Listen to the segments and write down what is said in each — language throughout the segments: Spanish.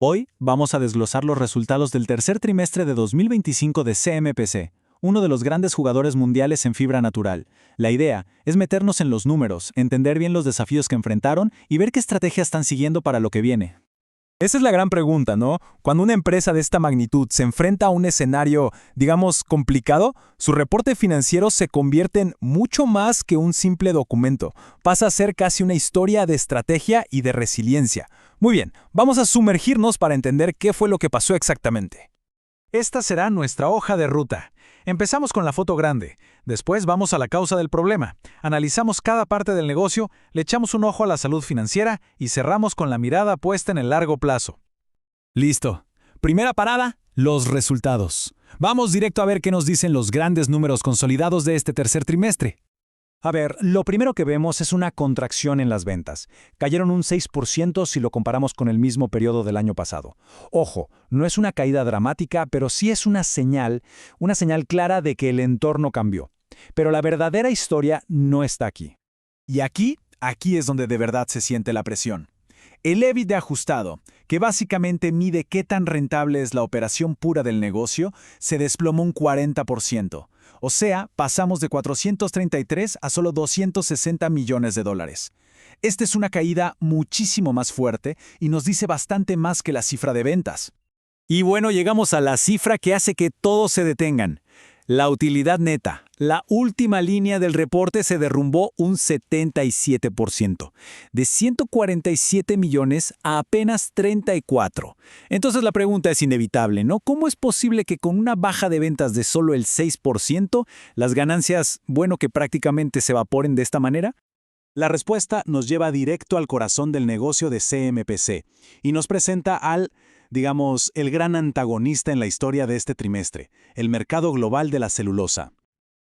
Hoy vamos a desglosar los resultados del tercer trimestre de 2025 de CMPC, uno de los grandes jugadores mundiales en fibra natural. La idea es meternos en los números, entender bien los desafíos que enfrentaron y ver qué estrategias están siguiendo para lo que viene. Esa es la gran pregunta, ¿no? Cuando una empresa de esta magnitud se enfrenta a un escenario, digamos, complicado, su reporte financiero se convierte en mucho más que un simple documento. Pasa a ser casi una historia de estrategia y de resiliencia. Muy bien, vamos a sumergirnos para entender qué fue lo que pasó exactamente. Esta será nuestra hoja de ruta. Empezamos con la foto grande, después vamos a la causa del problema, analizamos cada parte del negocio, le echamos un ojo a la salud financiera y cerramos con la mirada puesta en el largo plazo. Listo. Primera parada, los resultados. Vamos directo a ver qué nos dicen los grandes números consolidados de este tercer trimestre. A ver, lo primero que vemos es una contracción en las ventas. Cayeron un 6% si lo comparamos con el mismo periodo del año pasado. Ojo, no es una caída dramática, pero sí es una señal clara de que el entorno cambió. Pero la verdadera historia no está aquí. Y aquí es donde de verdad se siente la presión. El EBITDA ajustado, que básicamente mide qué tan rentable es la operación pura del negocio, se desplomó un 40%. O sea, pasamos de 433 a solo 260 millones de dólares. Esta es una caída muchísimo más fuerte y nos dice bastante más que la cifra de ventas. Y bueno, llegamos a la cifra que hace que todos se detengan. La utilidad neta, la última línea del reporte, se derrumbó un 77%, de 147 millones a apenas 34. Entonces la pregunta es inevitable, ¿no? ¿Cómo es posible que con una baja de ventas de solo el 6%, las ganancias, que prácticamente se evaporen de esta manera? La respuesta nos lleva directo al corazón del negocio de CMPC y nos presenta al el gran antagonista en la historia de este trimestre, el mercado global de la celulosa.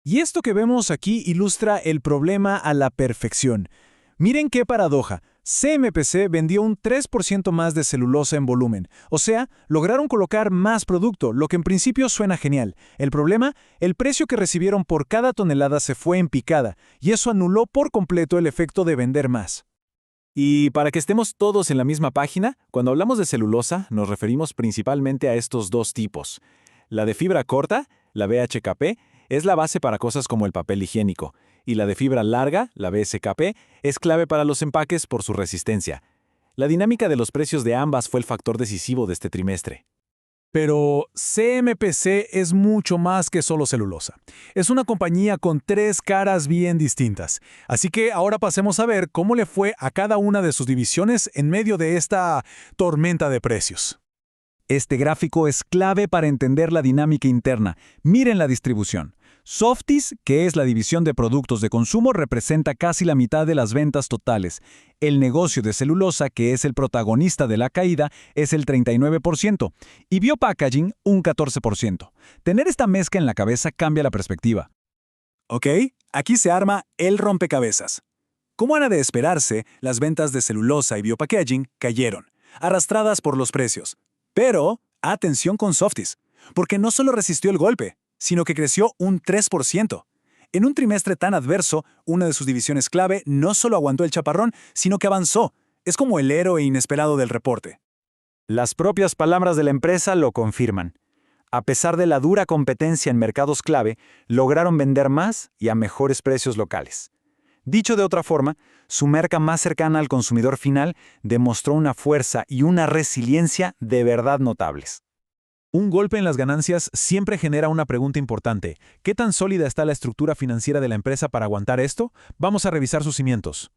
Y esto que vemos aquí ilustra el problema a la perfección. Miren qué paradoja. CMPC vendió un 3% más de celulosa en volumen. O sea, lograron colocar más producto, lo que en principio suena genial. El problema, el precio que recibieron por cada tonelada se fue en picada, y eso anuló por completo el efecto de vender más. Y para que estemos todos en la misma página, cuando hablamos de celulosa, nos referimos principalmente a estos dos tipos. La de fibra corta, la BHKP, es la base para cosas como el papel higiénico, y la de fibra larga, la BSKP, es clave para los empaques por su resistencia. La dinámica de los precios de ambas fue el factor decisivo de este trimestre. Pero CMPC es mucho más que solo celulosa. Es una compañía con tres caras bien distintas. Así que ahora pasemos a ver cómo le fue a cada una de sus divisiones en medio de esta tormenta de precios. Este gráfico es clave para entender la dinámica interna. Miren la distribución. Softis, que es la división de productos de consumo, representa casi la mitad de las ventas totales. El negocio de celulosa, que es el protagonista de la caída, es el 39%, y Biopackaging un 14%. Tener esta mezcla en la cabeza cambia la perspectiva. Ok, aquí se arma el rompecabezas. Como era de esperarse, las ventas de celulosa y Biopackaging cayeron, arrastradas por los precios. Pero, atención con Softis, porque no solo resistió el golpe, sino que creció un 3%. En un trimestre tan adverso, una de sus divisiones clave no solo aguantó el chaparrón, sino que avanzó. Es como el héroe inesperado del reporte. Las propias palabras de la empresa lo confirman. A pesar de la dura competencia en mercados clave, lograron vender más y a mejores precios locales. Dicho de otra forma, su marca más cercana al consumidor final demostró una fuerza y una resiliencia de verdad notables. Un golpe en las ganancias siempre genera una pregunta importante. ¿Qué tan sólida está la estructura financiera de la empresa para aguantar esto? Vamos a revisar sus cimientos.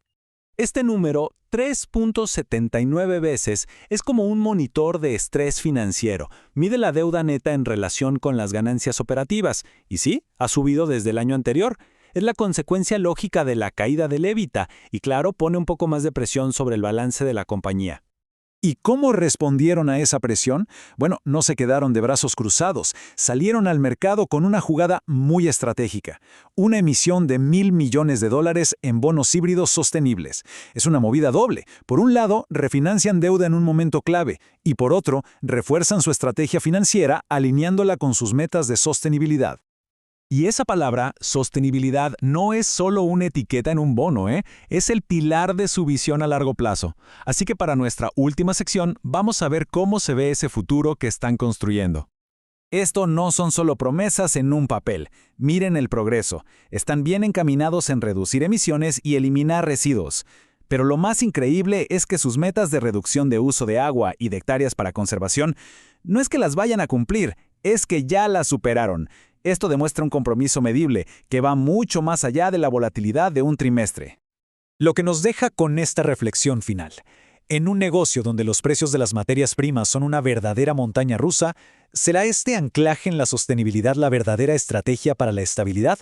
Este número, 3.79 veces, es como un monitor de estrés financiero. Mide la deuda neta en relación con las ganancias operativas. Y sí, ha subido desde el año anterior. Es la consecuencia lógica de la caída del EBITDA y, claro, pone un poco más de presión sobre el balance de la compañía. ¿Y cómo respondieron a esa presión? Bueno, no se quedaron de brazos cruzados. Salieron al mercado con una jugada muy estratégica. Una emisión de $1.000 millones en bonos híbridos sostenibles. Es una movida doble. Por un lado, refinancian deuda en un momento clave. Y por otro, refuerzan su estrategia financiera alineándola con sus metas de sostenibilidad. Y esa palabra, sostenibilidad, no es solo una etiqueta en un bono, ¿eh? Es el pilar de su visión a largo plazo. Así que para nuestra última sección, vamos a ver cómo se ve ese futuro que están construyendo. Esto no son solo promesas en un papel. Miren el progreso. Están bien encaminados en reducir emisiones y eliminar residuos. Pero lo más increíble es que sus metas de reducción de uso de agua y de hectáreas para conservación no es que las vayan a cumplir, es que ya las superaron. Esto demuestra un compromiso medible que va mucho más allá de la volatilidad de un trimestre. Lo que nos deja con esta reflexión final. En un negocio donde los precios de las materias primas son una verdadera montaña rusa, ¿será este anclaje en la sostenibilidad la verdadera estrategia para la estabilidad?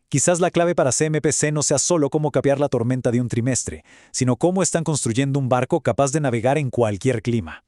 Quizás la clave para CMPC no sea solo cómo capear la tormenta de un trimestre, sino cómo están construyendo un barco capaz de navegar en cualquier clima.